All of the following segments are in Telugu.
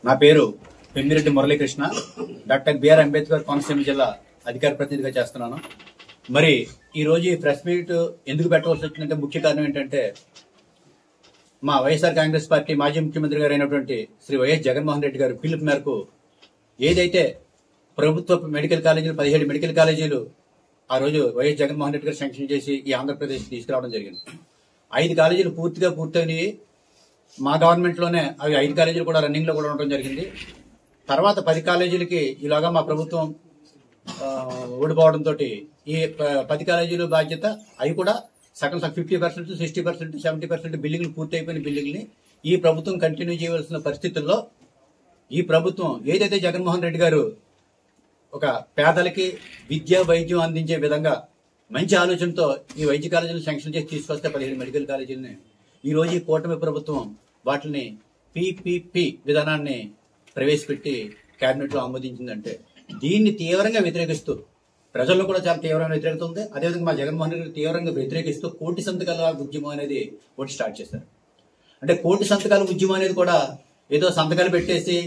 నా పేరు పెమ్మిరెడ్డి మురళీకృష్ణ. డాక్టర్ బిఆర్ అంబేద్కర్ కోనసీమ జిల్లా అధికార ప్రతినిధిగా చేస్తున్నాను. మరి ఈ రోజు ఈ ప్రెస్ మీట్ ఎందుకు పెట్టవలసి వచ్చిందంటే ముఖ్య కారణం ఏంటంటే మా వైఎస్ఆర్ కాంగ్రెస్ పార్టీ మాజీ ముఖ్యమంత్రి గారు అయినటువంటి శ్రీ వైఎస్ జగన్మోహన్ రెడ్డి గారు పిలుపు మేరకు ఏదైతే ప్రభుత్వ మెడికల్ కాలేజీలు 17 మెడికల్ కాలేజీలు ఆ రోజు వైఎస్ జగన్మోహన్ రెడ్డి గారు శాంక్షన్ చేసి ఈ ఆంధ్రప్రదేశ్ తీసుకురావడం జరిగింది. 5 కాలేజీలు పూర్తిగా పూర్తయినాయి. మా గవర్నమెంట్ లోనే అవి 5 కాలేజీలు కూడా రన్నింగ్ లో కూడా ఉండడం జరిగింది. తర్వాత 10 కాలేజీలకి ఇలాగా మా ప్రభుత్వం ఓడిపోవడంతో ఈ 10 కాలేజీలు బాధ్యత అవి కూడా సగం 50%, 60%, 70% బిల్డింగ్లు పూర్తి అయిపోయిన బిల్డింగ్ని ఈ ప్రభుత్వం కంటిన్యూ చేయవలసిన పరిస్థితుల్లో ఈ ప్రభుత్వం ఏదైతే జగన్మోహన్ రెడ్డి గారు ఒక పేదలకి విద్య వైద్యం అందించే విధంగా మంచి ఆలోచనతో ఈ వైద్య కాలేజీలు శాంక్షన్ చేసి తీసుకొస్తే 15 మెడికల్ కాలేజీలని ఈ రోజు ఈ కూటమి ప్రభుత్వం వాటిని పిపిపి విధానాన్ని ప్రవేశపెట్టి కేబినెట్ లో ఆమోదించిందంటే దీన్ని తీవ్రంగా వ్యతిరేకిస్తూ ప్రజల్లో కూడా చాలా తీవ్రంగా వ్యతిరేకత ఉంది. అదేవిధంగా మా జగన్మోహన్ రెడ్డి తీవ్రంగా వ్యతిరేకిస్తూ కోటి సంతకాల ఉద్యమం అనేది ఒకటి స్టార్ట్ చేశారు. అంటే కోటి సంతకాల ఉద్యమం అనేది కూడా ఏదో సంతకాలు పెట్టేసి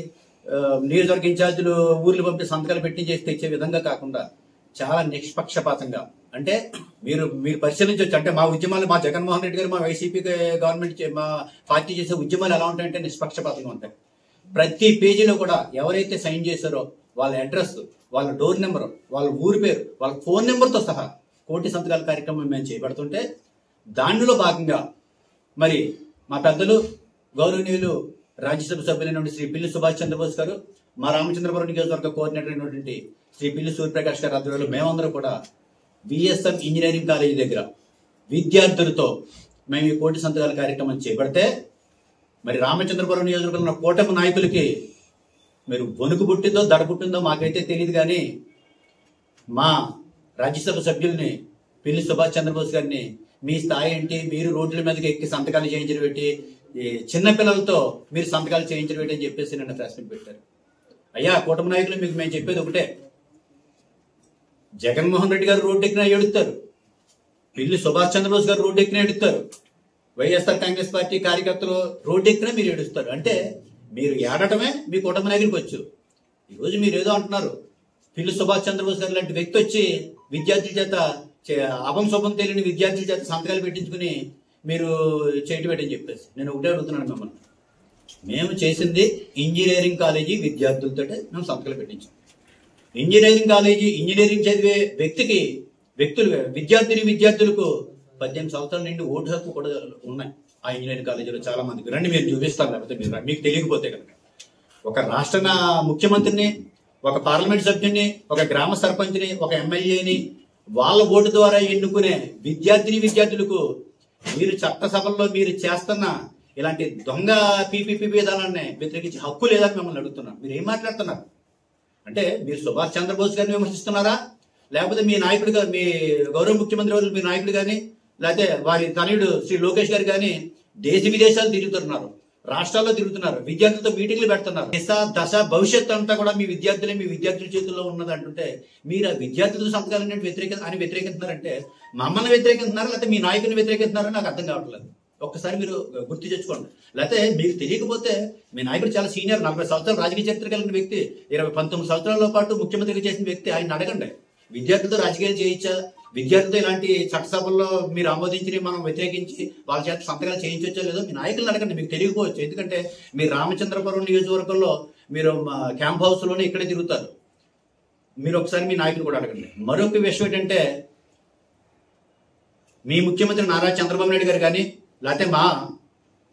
నియోజకవర్గ ఇన్ఛార్జీలు ఊర్లు పంపి సంతకాలు పెట్టి చేసి తెచ్చే విధంగా కాకుండా చాలా నిష్పక్షపాతంగా అంటే మీరు పరిశీలించవచ్చు. అంటే మా ఉద్యమాలు మా జగన్మోహన్ రెడ్డి గారు మా వైసీపీ గవర్నమెంట్ మా పార్టీ చేసే ఉద్యమాలు ఎలా ఉంటాయంటే నిష్పక్షపాతంగా ఉంటాయి. ప్రతి పేజీలో కూడా ఎవరైతే సైన్ చేశారో వాళ్ళ అడ్రస్, వాళ్ళ డోర్ నెంబర్, వాళ్ళ ఊరి పేరు, వాళ్ళ ఫోన్ నెంబర్తో సహా కోటి సంతకాల కార్యక్రమం మేము చేపడుతుంటే దానిలో భాగంగా మరి మా పెద్దలు గౌరవనీయులు రాజ్యసభ సభ్యులైనటువంటి శ్రీ పిల్లి సుభాష్ చంద్రబోస్ గారు, మా రామచంద్రపురం నియోజకవర్గ కోఆర్డినేటర్ అయినటువంటి శ్రీ పిల్లి సూర్యప్రకాష్ గారి ఆధ్వర్యంలో మేమందరూ కూడా విఎస్ఎం ఇంజనీరింగ్ కాలేజీ దగ్గర విద్యార్థులతో మేము ఈ కోటి సంతకాల కార్యక్రమం చేపడితే మరి రామచంద్రపురం నియోజకవర్గంలో కూటమి నాయకులకి మీరు వణుకు పుట్టిందో దడ పుట్టిందో మాకైతే తెలియదు. కానీ మా రాజ్యసభ సభ్యుల్ని పిల్లి సుభాష్ చంద్రబోస్ గారిని మీ స్థాయి ఏంటి, మీరు రోడ్ల మీదకి ఎక్కి సంతకాలు చేయించడం పెట్టి చిన్నపిల్లలతో మీరు సంతకాలు చేయించడం పెట్టి అని చెప్పేసి నిన్న ప్రశ్న పెట్టారు. అయ్యా కూటమి నాయకులు మీకు మేము చెప్పేది ఒకటే, జగన్మోహన్ రెడ్డి గారు రోడ్డు ఎక్కినా ఏడుస్తారు, పిల్లి సుభాష్ చంద్రబోస్ గారు రోడ్డు ఎక్కినా ఏడుస్తారు, వైఎస్ఆర్ కాంగ్రెస్ పార్టీ కార్యకర్తలు రోడ్డు ఎక్కినా మీరు ఏడుస్తారు. అంటే మీరు ఏడటమే మీ కూటమి నాయకుడికి వచ్చు. ఈరోజు మీరు ఏదో అంటున్నారు, పిల్లి సుభాష్ చంద్రబోస్ గారు లాంటి వ్యక్తి వచ్చి విద్యార్థుల చేత అపంశోభం తెలియని విద్యార్థుల చేత సంతకాలు పెట్టించుకుని మీరు చేయటం పెట్టని చెప్పేసి నేను ఒకటే అడుగుతున్నాను మిమ్మల్ని. మేము చేసింది ఇంజనీరింగ్ కాలేజీ విద్యార్థులతో మేము సంతకాలు పెట్టించాం. ఇంజనీరింగ్ చదివే విద్యార్థులకు 18 సంవత్సరాల నుండి ఓటు హక్కు కూడా ఉన్నాయి ఆ ఇంజనీరింగ్ కాలేజీలో చాలా మందికి. రండి మీరు చూపిస్తాను, లేకపోతే మీరు మీకు తెలియకపోతే కనుక ఒక రాష్ట్ర ముఖ్యమంత్రిని, ఒక పార్లమెంట్ సభ్యుని, ఒక గ్రామ సర్పంచ్ని, ఒక ఎమ్మెల్యేని వాళ్ళ ఓటు ద్వారా ఎన్నుకునే విద్యార్థులకు మీరు చట్టసభల్లో మీరు చేస్తున్న ఇలాంటి దొంగ పీపీపీ విధానాన్ని వ్యతిరేకించే హక్కు లేదని మిమ్మల్ని అడుగుతున్నాను. మీరు ఏం మాట్లాడుతున్నారు అంటే మీరు సుభాష్ చంద్రబోస్ గారిని విమర్శిస్తున్నారా, లేకపోతే మీ నాయకుడు గారు, మీ గౌరవ ముఖ్యమంత్రి వారు, మీ నాయకుడు కానీ, లేకపోతే వారి తనయుడు శ్రీ లోకేష్ గారు కానీ దేశ విదేశాలు తిరుగుతున్నారు, రాష్ట్రాల్లో తిరుగుతున్నారు, విద్యార్థులతో మీటింగ్లు పెడుతున్నారు. దశ భవిష్యత్తు అంతా కూడా మీ విద్యార్థుల చేతుల్లో ఉన్నది అంటుంటే మీరు ఆ విద్యార్థుల సంతకాలని వ్యతిరేకిస్తున్నారంటే మమ్మల్ని వ్యతిరేకిస్తున్నారా లేకపోతే మీ నాయకుని వ్యతిరేకిస్తున్నారా నాకు అర్థం కావట్లేదు. ఒక్కసారి మీరు గుర్తు తెచ్చుకోండి. లేకపోతే మీకు తెలియకపోతే మీ నాయకుడు చాలా సీనియర్, 40 సంవత్సరాలు రాజకీయ చరిత్ర కలిగిన వ్యక్తి, 19 సంవత్సరాల పాటు ముఖ్యమంత్రిగా చేసిన వ్యక్తి, ఆయన అడగండి విద్యార్థులతో రాజకీయాలు చేయించా, విద్యార్థులతో ఇలాంటి చట్టసభల్లో మీరు ఆమోదించి మనం వ్యతిరేకించి వాళ్ళ చేత సంతకాలు చేయించవచ్చో లేదో మీ నాయకులను అడగండి. మీకు తెలియకపోవచ్చు, ఎందుకంటే మీరు రామచంద్రపురం నియోజకవర్గంలో మీరు క్యాంప్ హౌస్ లోనే ఇక్కడే తిరుగుతారు. మీరు ఒకసారి మీ నాయకులు కూడా అడగండి. మరొక విషయం ఏంటంటే మీ ముఖ్యమంత్రి నారా చంద్రబాబు నాయుడు గారు కానీ, లేకపోతే మా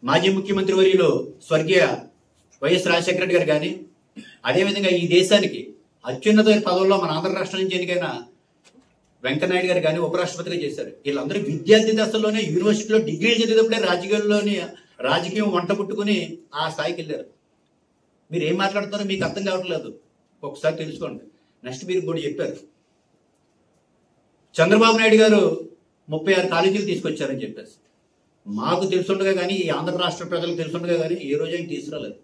మాజీ ముఖ్యమంత్రి వర్యులు స్వర్గీయ వైఎస్ రాజశేఖర రెడ్డి గారు కానీ, అదేవిధంగా ఈ దేశానికి అత్యున్నతమైన పదవుల్లో మన ఆంధ్ర రాష్ట్రం నుంచి ఎన్నికైన వెంకయ్యనాయుడు గారు కానీ ఉపరాష్ట్రపతిగా చేశారు. వీళ్ళందరూ విద్యార్థి దశలోనే యూనివర్సిటీలో డిగ్రీలు చదివేటప్పుడే రాజకీయం వంట పుట్టుకుని ఆ స్థాయికి వెళ్ళారు. మీరు ఏం మాట్లాడుతున్నారో మీకు అర్థం కావట్లేదు, ఒకసారి తెలుసుకోండి. నెక్స్ట్ మీరు కూడా చెప్పారు చంద్రబాబు నాయుడు గారు 36 కాలేజీలు తీసుకొచ్చారని చెప్పేసి. మాకు తెలుసుండగా కానీ, ఈ ఆంధ్ర రాష్ట్ర ప్రజలకు తెలుసుండగా కానీ ఏ రోజు ఆయన తీసుకురాలేదు.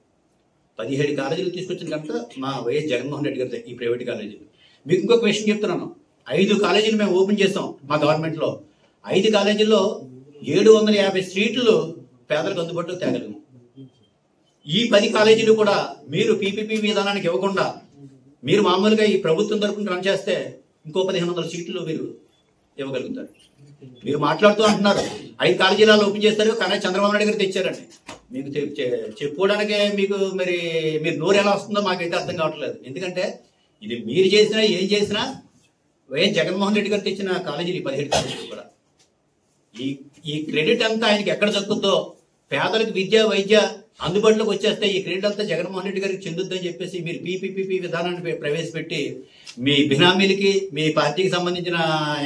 17 కాలేజీలు తీసుకొచ్చిన కనుక మా వైఎస్ జగన్మోహన్ రెడ్డి గారి ఈ ప్రైవేట్ కాలేజీలు. మీకు ఇంకొక విషయం చెప్తున్నాను, 5 కాలేజీలు మేము ఓపెన్ చేసాం మా గవర్నమెంట్ లో. 5 కాలేజీల్లో 750 సీట్లు పేదలకు అందుబాటులో తేగలిగాం. ఈ 10 కాలేజీలు కూడా మీరు పీపీపీ విధానానికి ఇవ్వకుండా మీరు మామూలుగా ఈ ప్రభుత్వం తరఫున రన్ చేస్తే ఇంకో 1500 సీట్లు మీరు ఇవ్వగలుగుతారు. మీరు మాట్లాడుతూ అంటున్నారు 5 కాలేజీలలో ఓపెన్ చేస్తారు, కానీ చంద్రబాబు నాయుడు గారు తెచ్చారండి. మీకు చెప్పుకోవడానికే మీకు మరి మీరు నోరు ఎలా వస్తుందో మాకైతే అర్థం కావట్లేదు. ఎందుకంటే ఇది మీరు చేసినా ఏం చేసినా వైఎస్ జగన్మోహన్ రెడ్డి గారు తెచ్చిన కాలేజీలు 17 కాలేజీలు కూడా ఈ క్రెడిట్ అంతా ఆయనకి ఎక్కడ దక్కుతుందో, పేదలకు విద్య వైద్య అందుబాటులోకి వచ్చేస్తే ఈ క్రెడిట్ అంతా జగన్మోహన్ రెడ్డి గారికి చెందుద్దని చెప్పేసి మీరు పీపీపీ విధానాన్ని ప్రవేశపెట్టి మీ బినామీలకి, మీ పార్టీకి సంబంధించిన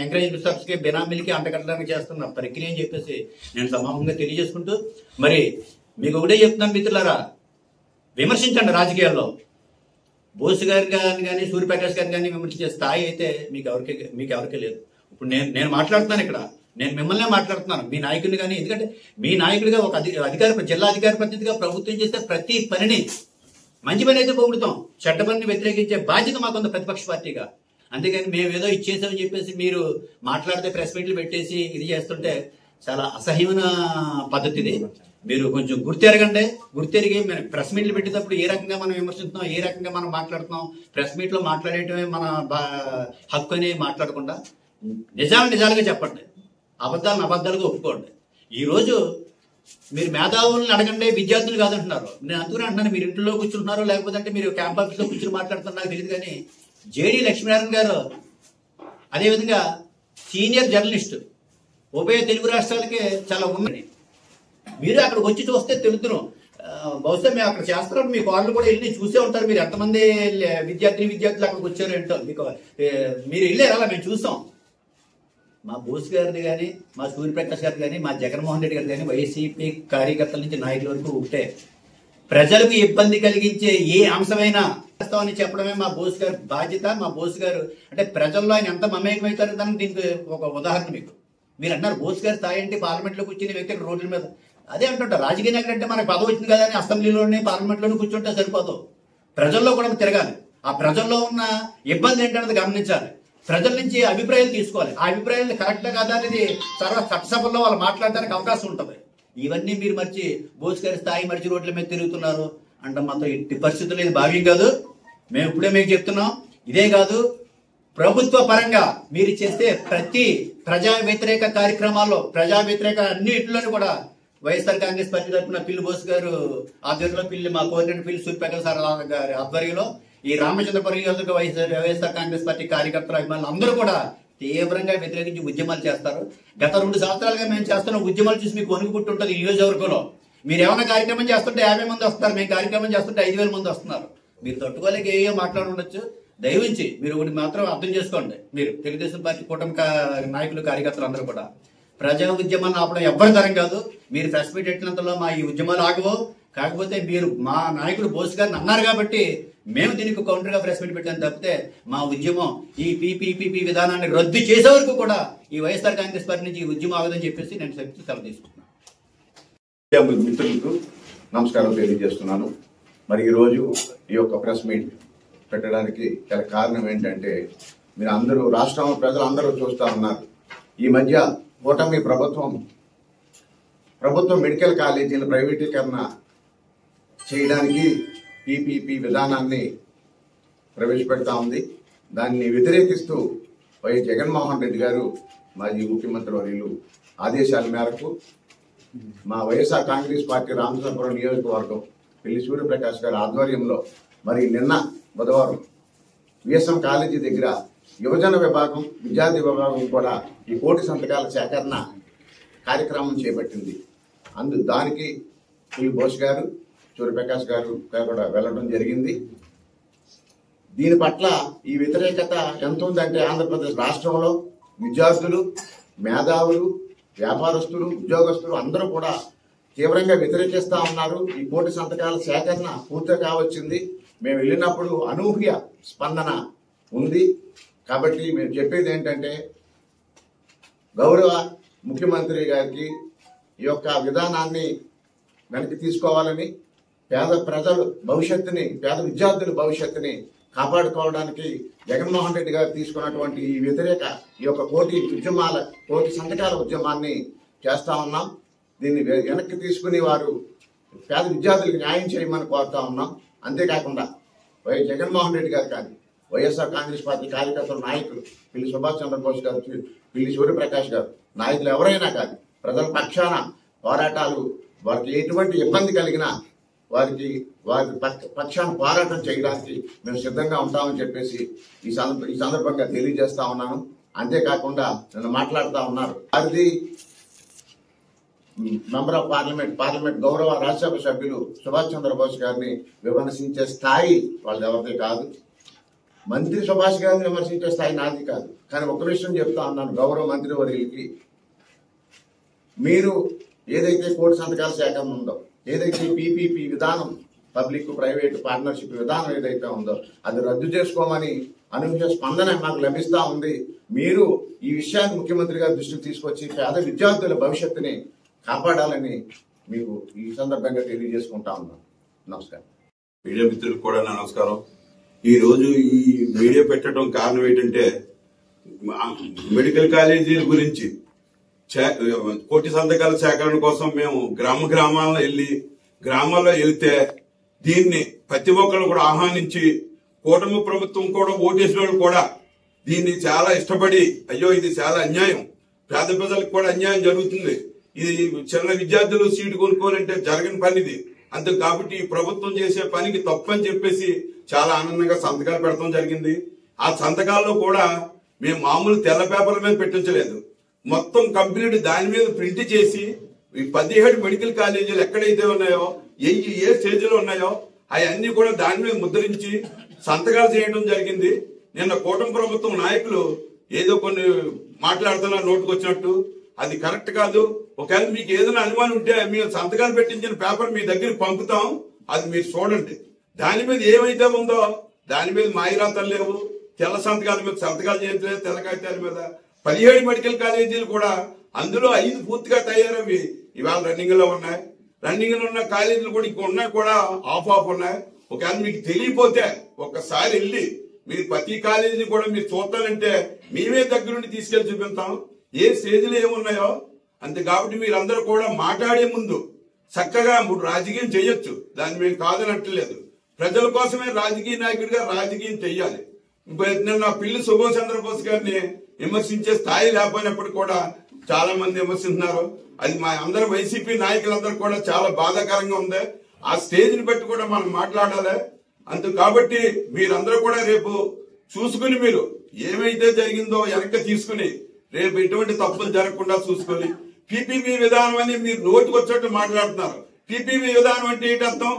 ఎంకరేజ్ కి బినామీలకి అంటగట్టడానికి చేస్తున్న ప్రక్రియ అని చెప్పేసి నేను సమానంగా తెలియజేసుకుంటూ, మరి మీకు ఒకటే చెప్తున్నాను మిత్రులారా, విమర్శించండి. రాజకీయాల్లో బోస్ గారి కానీ సూర్యప్రకాష్ గారిని కానీ విమర్శించే స్థాయి అయితే మీకు ఎవరికీ లేదు. ఇప్పుడు నేను మాట్లాడుతున్నాను ఇక్కడ, నేను మిమ్మల్నే మాట్లాడుతున్నాను, మీ నాయకుడిని కానీ. ఎందుకంటే మీ నాయకుడిగా ఒక జిల్లా అధికార ప్రతినిధిగా ప్రభుత్వం చేస్తే ప్రతి పనిని మంచి పని అయితే పొగుడుతాం, చెడ్డ పనిని వ్యతిరేకించే బాధ్యత మాకుంది ప్రతిపక్ష పార్టీగా. అంతేగాని మేము ఏదో ఇచ్చేసామని చెప్పేసి మీరు మాట్లాడితే ప్రెస్ మీట్లు పెట్టేసి ఇది చేస్తుంటే చాలా అసహ్యమైన పద్ధతి ఇది. మీరు కొంచెం గుర్తెరిగి ప్రెస్ మీట్లు పెట్టేటప్పుడు ఏ రకంగా మనం విమర్శిస్తున్నాం, ఏ రకంగా మనం మాట్లాడుతున్నాం, ప్రెస్ మీట్ లో మాట్లాడేయటమే మన హక్కు అని మాట్లాడకుండా నిజాలుగా చెప్పండి, అబద్ధాలుగా ఒప్పుకోండి. ఈ రోజు మీరు మేధావులను అడగండి, విద్యార్థులు కాదంటున్నారు. నేను అందుకనే అంటున్నాను, మీరు ఇంట్లో కూర్చుంటున్నారో లేకపోతే అంటే మీరు క్యాంప్ ఆఫీస్ లో కూర్చుని మాట్లాడుతున్నారు నాకు తెలియదు. కానీ జేడీ లక్ష్మీనారాయణ గారు అదేవిధంగా సీనియర్ జర్నలిస్ట్, ఉభయ తెలుగు రాష్ట్రాలకే చాలా ఉన్నది. మీరు అక్కడికి వచ్చి చూస్తే తెలుస్తున్నాం. బహుశా మేము అక్కడ చేస్తున్నాం, మీ వాళ్ళు కూడా వెళ్ళి చూసే ఉంటారు. మీరు ఎంతమంది విద్యార్థులు అక్కడికి వచ్చారో ఏంటో మీకు మీరు వెళ్ళారు, అలా మేము చూసాం. మా బోస్ గారిది కానీ, మా సూర్యప్రకాష్ గారిది కానీ, మా జగన్మోహన్ రెడ్డి గారిది కానీ, వైసీపీ కార్యకర్తల నుంచి నాయకుల వరకు ఒకటే, ప్రజలకు ఇబ్బంది కలిగించే ఏ అంశమైనా అని చెప్పడమే మా బోస్ గారి బాధ్యత. మా బోస్ గారు అంటే ప్రజల్లో ఆయన ఎంత మమేకమవుతారో దానికి దీనికి ఒక ఉదాహరణ మీకు. మీరు అన్నారు బోస్ గారి స్థాయి అంటే పార్లమెంట్లో కూర్చునే వ్యక్తి అక్కడ రోడ్ల మీద అదే అంటుంటారు. రాజకీయ నాయకుడు అంటే మనకు పదవి వచ్చింది కదా అని అసెంబ్లీలోనే పార్లమెంట్లోనే కూర్చుంటే సరిపోదు, ప్రజల్లో కూడా తిరగాలి. ఆ ప్రజల్లో ఉన్న ఇబ్బంది ఏంటన్నది గమనించాలి, ప్రజల నుంచి అభిప్రాయాలు తీసుకోవాలి. ఆ అభిప్రాయాలు కరెక్టా కాదా అనేది చట్టసభల్లో వాళ్ళు మాట్లాడడానికి అవకాశం ఉంటుంది. ఇవన్నీ మీరు మర్చి బోస్ గారి స్థాయి మర్చి రోడ్ల మీద తిరుగుతున్నారు అంటే మాత్రం ఎట్టి పరిస్థితులు ఇది భావ్యం కాదు. మేము ఇప్పుడే మీకు చెప్తున్నాం. ఇదే కాదు, ప్రభుత్వ పరంగా మీరు చేస్తే ప్రతి ప్రజా వ్యతిరేక కార్యక్రమాల్లో, ప్రజా వ్యతిరేక అన్నిటిలోనూ కూడా వైఎస్ఆర్ కాంగ్రెస్ పార్టీ తరఫున పిల్లి బోస్ గారు ఆధ్వర్యంలో మా కోరినట్టు పిల్లి సూర్యప్రకాష్ గారి ఆధ్వర్యంలో ఈ రామచంద్రపురం నియోజకవర్గ వైఎస్ఆర్ కాంగ్రెస్ పార్టీ కార్యకర్తలు, అభిమానులు అందరూ కూడా తీవ్రంగా వ్యతిరేకించి ఉద్యమాలు చేస్తారు. గత 2 సంవత్సరాలుగా మేము చేస్తున్న ఉద్యమాలు చూసి మీకు వణుకు పుట్టుంటుంది. ఈ నియోజకవర్గంలో మీరు ఏమైనా కార్యక్రమం చేస్తుంటే 50 మంది వస్తారు, మేము కార్యక్రమం చేస్తుంటే 5000 మంది వస్తున్నారు. మీరు తట్టుకోలేక ఏయో మాట్లాడుండొచ్చు. దయవించి మీరు ఒకటి మాత్రం అర్థం చేసుకోండి, మీరు తెలుగుదేశం పార్టీ కూటమి నాయకులు కార్యకర్తలు అందరూ కూడా ప్రజా ఉద్యమాన్ని ఆపడం ఎవ్వరి తరం కాదు. మీరు ప్రెస్ మీట్ ఎట్టినంతలో మా ఈ ఉద్యమాలు ఆగవు. కాకపోతే మీరు మా నాయకుడు బోస్ గారిని అన్నారు కాబట్టి మేము దీనికి కౌంటర్ గా ప్రెస్ మీట్ పెట్టాను తప్పితే మా ఉద్యమం ఈ పీపీపీ విధానాన్ని రద్దు చేసే వరకు కూడా ఈ వైఎస్ఆర్ కాంగ్రెస్ పార్టీ నుంచి ఈ ఉద్యమం ఆగదని చెప్పేసి నేను సెలవు తీసుకుంటున్నాను. మిత్రులకు నమస్కారం తెలియజేస్తున్నాను. మరి ఈరోజు ఈ యొక్క ప్రెస్ మీట్ పెట్టడానికి గల కారణం ఏంటంటే, మీరు అందరూ రాష్ట్రంలో ప్రజలందరూ చూస్తూ ఉన్నారు. ఈ మధ్య కూటమి ప్రభుత్వం మెడికల్ కాలేజీల ప్రైవేటీకరణ చేయడానికి పీపీపీ విధానాన్ని ప్రవేశపెడతా ఉంది. దాన్ని వ్యతిరేకిస్తూ వైఎస్ జగన్మోహన్ రెడ్డి గారు మాజీ ముఖ్యమంత్రి వర్యులు ఆదేశాల మేరకు మా వైఎస్ఆర్ కాంగ్రెస్ పార్టీ రామచంద్రపురం నియోజకవర్గం పిల్లి సూర్యప్రకాష్ గారి ఆధ్వర్యంలో మరి నిన్న బుధవారం విఎస్ఎం కాలేజీ దగ్గర యువజన విభాగం, విద్యార్థి విభాగం కూడా ఈ 1 కోటి సంతకాల సేకరణ కార్యక్రమం చేపట్టింది. దానికి పిల్లి బోస్ గారు, సూర్యప్రకాష్ గారు కూడా వెళ్ళడం జరిగింది. దీని పట్ల ఈ వ్యతిరేకత ఎంత ఉందంటే, ఆంధ్రప్రదేశ్ రాష్ట్రంలో విద్యార్థులు, మేధావులు, వ్యాపారస్తులు, ఉద్యోగస్తులు అందరూ కూడా తీవ్రంగా వ్యతిరేకిస్తా ఉన్నారు. ఈ 1 కోటి సంతకాల సేకరణ పూర్తిగా కావచ్చింది. మేము వెళ్ళినప్పుడు అనూహ్య స్పందన ఉంది. కాబట్టి మేము చెప్పేది ఏంటంటే, గౌరవ ముఖ్యమంత్రి గారికి ఈ యొక్క విధానాన్ని వెనక్కి తీసుకోవాలని, పేద ప్రజలు భవిష్యత్తుని, పేద విద్యార్థుల భవిష్యత్తుని కాపాడుకోవడానికి జగన్మోహన్ రెడ్డి గారు తీసుకున్నటువంటి ఈ వ్యతిరేక ఈ యొక్క 1 కోటి సంతకాల ఉద్యమాన్ని చేస్తా ఉన్నాం. దీన్ని వెనక్కి తీసుకుని వారు పేద విద్యార్థులకు న్యాయం చేయమని కోరుతా ఉన్నాం. అంతేకాకుండా వైఎస్ జగన్మోహన్ రెడ్డి గారు కానీ వైఎస్ఆర్ కాంగ్రెస్ పార్టీ కార్యకర్తల నాయకులు పిల్లి సుభాష్ చంద్రబోస్ గారు, పిల్లి సూర్యప్రకాష్ గారు, నాయకులు ఎవరైనా కానీ ప్రజల పక్షాన పోరాటాలు, వారికి ఎటువంటి ఇబ్బంది కలిగినా వారి పక్షాన పోరాటం చేయడానికి మేము సిద్ధంగా ఉంటామని చెప్పేసి ఈ సందర్భంగా తెలియజేస్తా ఉన్నాను. అంతేకాకుండా నన్ను మాట్లాడుతూ ఉన్నారు, వారిది మెంబర్ ఆఫ్ పార్లమెంట్ గౌరవ రాజ్యసభ సభ్యులు సుభాష్ చంద్రబోస్ గారిని విమర్శించే స్థాయి వాళ్ళది ఎవరిది కాదు. మంత్రి సుభాష్ గారిని విమర్శించే స్థాయి నాది కాదు. కానీ ఒక విషయం చెప్తా ఉన్నాను గౌరవ మంత్రి వర్యులకి, మీరు ఏదైతే కోటి సంతకాల సేకరణ ఉందో, ఏదైతే పీపీపీ విధానం, పబ్లిక్ ప్రైవేట్ పార్ట్నర్షిప్ విధానం ఏదైతే ఉందో అది రద్దు చేసుకోమని అనూహ్య స్పందన మాకు లభిస్తా ఉంది. మీరు ఈ విషయాన్ని ముఖ్యమంత్రి గారి దృష్టికి తీసుకొచ్చి పేద విద్యార్థుల భవిష్యత్తుని కాపాడాలని మీకు ఈ సందర్భంగా తెలియజేసుకుంటా ఉన్నాను. నమస్కారం. మీడియా మిత్రులకు కూడా నమస్కారం. ఈ రోజు ఈ వీడియో పెట్టడం కారణం ఏంటంటే మెడికల్ కాలేజీల గురించి కోటి సంతకాల సేకరణ కోసం మేము గ్రామాల్లో వెళ్తే దీన్ని ప్రతి ఒక్కరు కూడా ఆహ్వానించి కూటమి ప్రభుత్వం కూడా ఓటేసిన వాళ్ళు కూడా దీన్ని చాలా ఇష్టపడి, అయ్యో ఇది చాలా అన్యాయం, పేద ప్రజలకు కూడా అన్యాయం జరుగుతుంది, ఇది చిన్న విద్యార్థులు సీటు కొనుక్కోవాలంటే జరగని పనిది, అంతే కాబట్టి ఈ ప్రభుత్వం చేసే పనికి తప్పని చెప్పేసి చాలా ఆనందంగా సంతకాలు పెట్టడం జరిగింది. ఆ సంతకాల్లో కూడా మేము మామూలు తెల్ల పేపర్ల మీద పెట్టించలేదు, మొత్తం కంప్లీట్ దాని మీద ప్రింట్ చేసి ఈ 17 మెడికల్ కాలేజీలు ఎక్కడైతే ఉన్నాయో, ఏ స్టేజ్లో ఉన్నాయో అవన్నీ కూడా దాని మీద ముద్రించి సంతకాలు చేయడం జరిగింది. నిన్న కూటమి ప్రభుత్వం నాయకులు ఏదో కొన్ని మాట్లాడుతున్నారు నోటుకు వచ్చినట్టు, అది కరెక్ట్ కాదు. ఒకవేళ మీకు ఏదైనా అనుమానం ఉంటే మేము సంతకాలు పెట్టించిన పేపర్ మీ దగ్గరికి పంపుతాం, అది మీరు చూడండి. దాని మీద ఏమైతే ఉందో దాని మీద మాయిరాతలు లేవు, తెల్ల సంతకాల మీద సంతకాలు చేయట్లేదు, తెల్ల కాగితాల మీద. 17 మెడికల్ కాలేజీలు కూడా అందులో 5 పూర్తిగా తయారవి ఇవాళ రన్నింగ్ లో ఉన్నాయి. రన్నింగ్ లో ఉన్న కాలేజీలు కూడా ఇంకా ఉన్నాయి, కూడా ఆఫ్ ఉన్నాయి. ఒకవేళ మీకు తెలియపోతే ఒక్కసారి వెళ్ళి మీరు ప్రతి కాలేజీని కూడా మీరు చూడాలంటే మేమే దగ్గరుండి తీసుకెళ్లి చూపిస్తాం ఏ స్టేజ్లో ఏమున్నాయో. అంతే కాబట్టి మీరందరూ కూడా మాట్లాడే ముందు చక్కగా రాజకీయం చేయొచ్చు, దాన్ని మేము కాదనట్లేదు. ప్రజల కోసమే రాజకీయ నాయకుడిగా రాజకీయం చెయ్యాలి. నిన్న పిల్లి సుభాష్ చంద్రబోస్ గారిని విమర్శించే స్థాయి లేకపోయినప్పుడు కూడా చాలా మంది విమర్శిస్తున్నారు. అది మా అందరు వైసీపీ నాయకులందరూ కూడా చాలా బాధాకరంగా ఉంది. ఆ స్టేజ్ ని బట్టి కూడా మనం మాట్లాడాలి. అందుకు కాబట్టి మీరందరూ కూడా రేపు చూసుకుని మీరు ఏమైతే జరిగిందో వెనక్కి తీసుకుని రేపు ఎటువంటి తప్పులు జరగకుండా చూసుకొని పీపీపీ విధానం అని మీరు నోటికి వచ్చేట్టు మాట్లాడుతున్నారు. పీపీపీ విధానం అంటే ఏంటి అర్థం?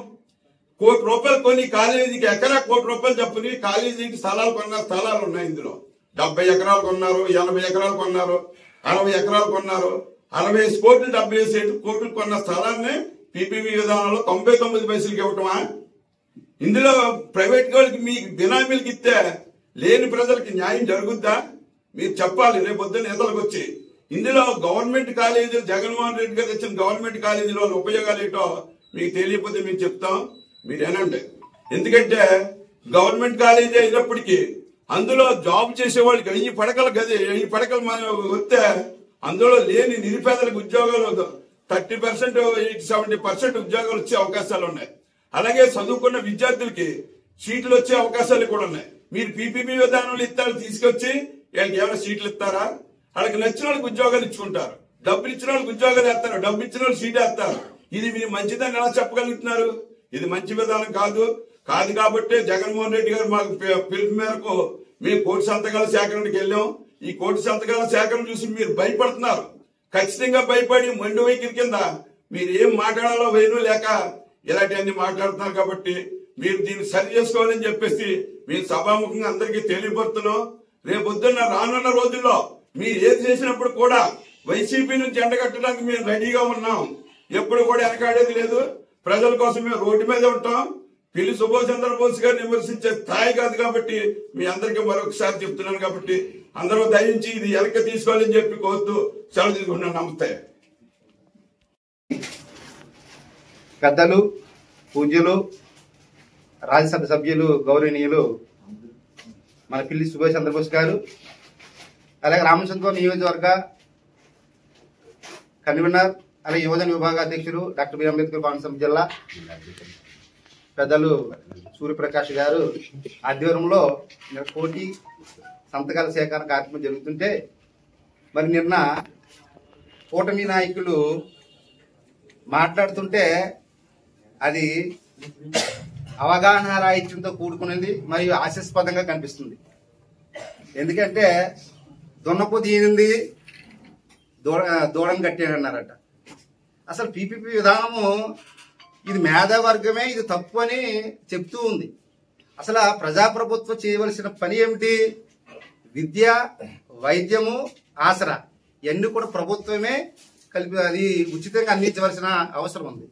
₹1 కొని కాలేజీకి ఎకరా ₹1 చెప్పుని కాలేజీకి స్థలాలు కొన్న స్థలాలు ఉన్నాయి. ఇందులో 70 ఎకరాలు కొన్నారు, 80 ఎకరాలు కొన్నారు, 60 ఎకరాలు కొన్నారు. 60 కోట్లు 75 కోట్లు కొన్న స్థలాన్ని పీపీపీ విధానంలో 99 పైసలకి ఇవ్వటమా? ఇందులో ప్రైవేట్ వాళ్ళకి మీ బినామీలకి ఇస్తే లేని ప్రజలకి న్యాయం జరుగుద్దా? మీరు చెప్పాలి రేపొద్దున నేతలకు వచ్చి. ఇందులో గవర్నమెంట్ కాలేజీలు జగన్మోహన్ రెడ్డి గారు తెచ్చిన గవర్నమెంట్ కాలేజీలో ఉపయోగాలు ఏంటో మీకు తెలియకపోతే మేము చెప్తాం, మీరేనండి. ఎందుకంటే గవర్నమెంట్ కాలేజీ అయినప్పటికీ అందులో జాబ్ చేసే వాళ్ళకి 1000 పడకలు గది 1000 పడకలు మనం వస్తే అందులో లేని నిరుపేదలకు ఉద్యోగాలు 30%, 70% ఉద్యోగాలు వచ్చే అవకాశాలు ఉన్నాయి. అలాగే చదువుకున్న విద్యార్థులకి సీట్లు వచ్చే అవకాశాలు కూడా ఉన్నాయి. మీరు పీపీపీ విధానంలో ఇస్తారు తీసుకొచ్చి వీళ్ళకి ఏమైనా సీట్లు ఇస్తారా? వాళ్ళకి నచ్చిన వాళ్ళకి ఉద్యోగాలు ఇచ్చుకుంటారు, డబ్బులు ఇచ్చిన వాళ్ళకి ఉద్యోగాలు వేస్తారు, డబ్బు ఇచ్చిన వాళ్ళు సీట్ వేస్తారు. ఇది మీరు మంచిదని ఎలా చెప్పగలుగుతున్నారు? ఇది మంచి విధానం కాదు. కాబట్టి జగన్మోహన్ రెడ్డి గారు మాకు పిలుపు మేరకు మేము కోటి సంతకాల సేకరణకి వెళ్ళాం. ఈ కోటి సంతకాల సేకరణ చూసి మీరు భయపడుతున్నారు. ఖచ్చితంగా భయపడి మండు వైఖరి కింద మీరు ఏం మాట్లాడాలో వేరు లేక ఇలాంటివన్నీ మాట్లాడుతున్నారు. కాబట్టి మీరు దీన్ని సరి చేసుకోవాలని చెప్పేసి మేము సభాముఖంగా అందరికీ తెలియపరుస్తున్నాం. రేపొద్దున్న రానున్న రోజుల్లో మీరు ఏది చేసినప్పుడు కూడా వైసీపీ నుంచి ఎండగట్టడానికి మేము రెడీగా ఉన్నాం. ఎప్పుడు కూడా వెనకాడేది లేదు. ప్రజల కోసం మేము రోడ్డు మీద ఉంటాం. పిల్లి సుభాష్ చంద్రబోస్ గారిని విమర్శించే స్థాయి కాదు. కాబట్టి మీ అందరికీ మరొకసారి చెప్తున్నాను. కాబట్టి అందరూ దయించి ఇది వెనక్కి తీసుకోవాలని చెప్పి కోరుతూ సెలవు తీసుకుంటున్నాను. నమస్తే. పెద్దలు, పూజ్యులు, రాజ్యసభ సభ్యులు, గౌరవనీయులు మన పిల్లి సుభాష్ చంద్రబోస్ గారు, అలాగే రామచంద్రపురం నియోజకవర్గ కన్వీనర్ అలాగే యువజన విభాగ అధ్యక్షులు డాక్టర్ బి అంబేద్కర్ కోనసీమ జిల్లా పెద్దలు సూర్యప్రకాష్ గారు ఆధ్వర్యంలో కోటి సంతకాల సేకరణ కార్యక్రమం జరుగుతుంటే మరి నిన్న కూటమి నాయకులు మాట్లాడుతుంటే అది అవగాహన రాహిత్యంతో కూడుకున్నది మరియు హాస్యాస్పదంగా కనిపిస్తుంది. ఎందుకంటే దున్నపోతు ఈనింది దూడం కట్టాడన్నారట. అసలు పీపీపీ విధానము ఇది మేధావర్గమే ఇది తప్పు అని చెప్తూ ఉంది. అసలు ప్రజాప్రభుత్వం చేయవలసిన పని ఏమిటి? విద్య, వైద్యము, ఆసరా ఇవన్నీ కూడా ప్రభుత్వమే కలిపి అది ఉచితంగా అందించవలసిన అవసరం ఉంది.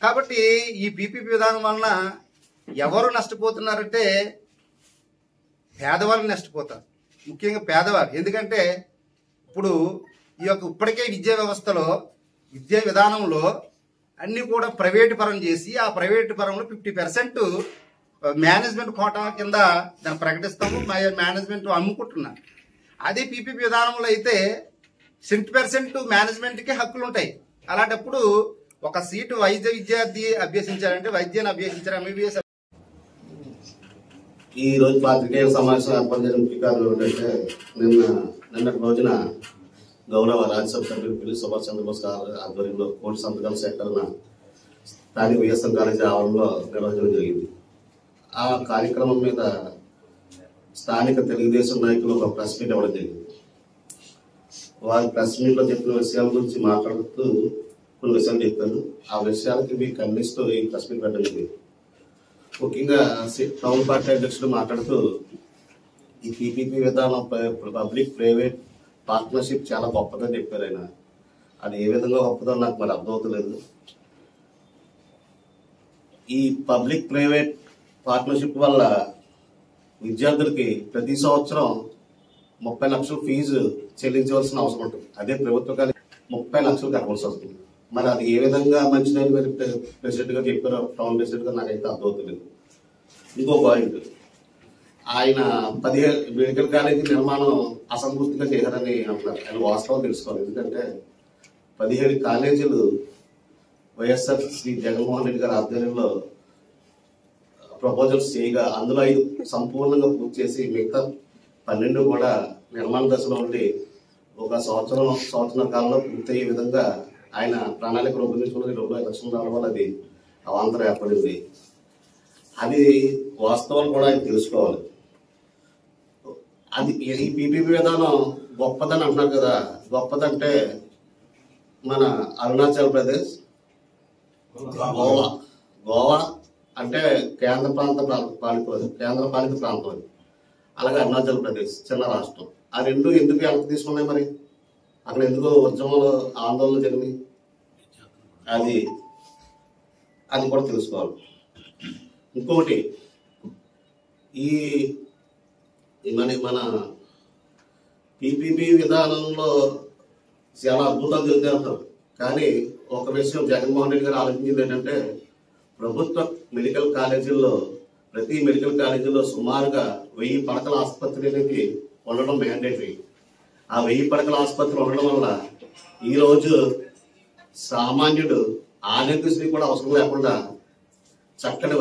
కాబట్టి ఈ పీపీపీ విధానం వలన ఎవరు నష్టపోతున్నారంటే పేదవాళ్ళు నష్టపోతారు, ముఖ్యంగా పేదవారు. ఎందుకంటే ఇప్పుడు ఈ యొక్క ఇప్పటికే విద్యా వ్యవస్థలో విద్యా విధానంలో అన్ని కూడా ప్రైవేటు పరం చేసి ఆ ప్రైవేటు పరంలో 50% మేనేజ్మెంట్ కోటా కింద దాన్ని ప్రకటిస్తాము, మేనేజ్మెంట్ అమ్ముకుంటున్నారు. అదే పీపీపీ విధానంలో అయితే 100% మేనేజ్మెంట్కి హక్కులు ఉంటాయి. అలాంటప్పుడు ఒక సీటు వైద్య విద్యార్థి అభ్యసించారంటే వైద్యాన్ని అభ్యసించారు, ఎంబీబీఎస్. ఈ రోజు పాత్రికేయ సమావేశం ఏర్పాటు చేయడం ముఖ్య కారణం ఏంటంటే నిన్నటి రోజున గౌరవ రాజ్యసభ సభ్యులు పిల్లి సుభాష్ చంద్రబోస్ గారి ఆధ్వర్యంలో కోటి సంతకాల సేకరణ స్థానిక విఎస్ఎం కాలేజీ ఆవరణలో నిర్వహించడం జరిగింది. ఆ కార్యక్రమం మీద స్థానిక తెలుగుదేశం నాయకులు ఒక ప్రెస్ మీట్ ఇవ్వడం జరిగింది. వారి ప్రెస్ మీట్ లో చెప్పిన విషయాల గురించి మాట్లాడుతూ కొన్ని విషయాలు చెప్పారు. ఆ విషయాలకి మీకు ఖండిస్తూ ఈ ప్రెస్ మీట్ పెట్టడం జరిగింది. ముఖ్యంగా టౌన్ పార్టీ అధ్యక్షుడు మాట్లాడుతూ ఈ పీపీపీ విధానం పబ్లిక్ ప్రైవేట్ పార్ట్నర్షిప్ చాలా గొప్పదని చెప్పారు ఆయన. అది ఏ విధంగా గొప్పదో నాకు మరి అర్థమవుతలేదు. ఈ పబ్లిక్ ప్రైవేట్ పార్ట్నర్షిప్ వల్ల విద్యార్థులకి ప్రతి సంవత్సరం 30 లక్షల ఫీజు చెల్లించవలసిన అవసరం ఉంటుంది. అదే ప్రభుత్వ కాలేజీ 30 లక్షలు కట్టవలసి వస్తుంది. మరి అది ఏ విధంగా మంచిదని మరి ప్రెసిడెంట్ గారు చెప్పారో, టౌన్ ప్రెసిడెంట్ గారు నాకైతే అర్థమవుతలేదు. ఇంకో పాయింట్, ఆయన 17 మెడికల్ కాలేజీ నిర్మాణం అసంపూర్తిగా చేశారని అంటున్నారు. ఆయన వాస్తవం తెలుసుకోవాలి. ఎందుకంటే 17 కాలేజీలు వైఎస్ఆర్ శ్రీ జగన్మోహన్ రెడ్డి గారి ఆధ్వర్యంలో ప్రపోజల్స్ చేయగా అందులో 5 సంపూర్ణంగా పూర్తి చేసి మిగతా 12 కూడా నిర్మాణ దశలో ఉండి ఒక సంవత్సరం కాలంలో పూర్తయ్యే విధంగా ఆయన ప్రణాళిక రూపొందించుకున్నది. 20 లక్షలు రావడం వల్ల అది అవాంతరం ఏర్పడింది. అది వాస్తవాలు కూడా ఆయన తెలుసుకోవాలి. అది ఈ పీపీపీ విధానం గొప్పదని అంటున్నారు కదా. గొప్పదంటే మన అరుణాచల్ ప్రదేశ్, గోవా అంటే కేంద్ర పాలిత ప్రాంతం అది. అలాగే అరుణాచల్ ప్రదేశ్ చిన్న రాష్ట్రం. ఆ రెండు ఎందుకు వెనక్కి తీసుకున్నాయి? మరి అక్కడ ఎందుకు ఉద్యమంలో ఆందోళన జరిగింది? అది కూడా తెలుసుకోవాలి. ఇంకొకటి, ఈ మన పీపీపీ విధానంలో చాలా అద్భుతాలు జరుగుతూ ఉంటారు. కానీ ఒక విషయం జగన్మోహన్ రెడ్డి గారు ఆలోచించింది ఏంటంటే, ప్రభుత్వ మెడికల్ కాలేజీల్లో ప్రతి మెడికల్ కాలేజీలో సుమారుగా 1000 పడకల ఆసుపత్రి అనేది ఉండడం మ్యాండేటరీ. ఆ 1000 పడకల ఆసుపత్రి ఉండడం వల్ల ఈరోజు సామాన్యుడు ఆరోగ్యశ్రీ కూడా అవసరం లేకుండా చక్కటి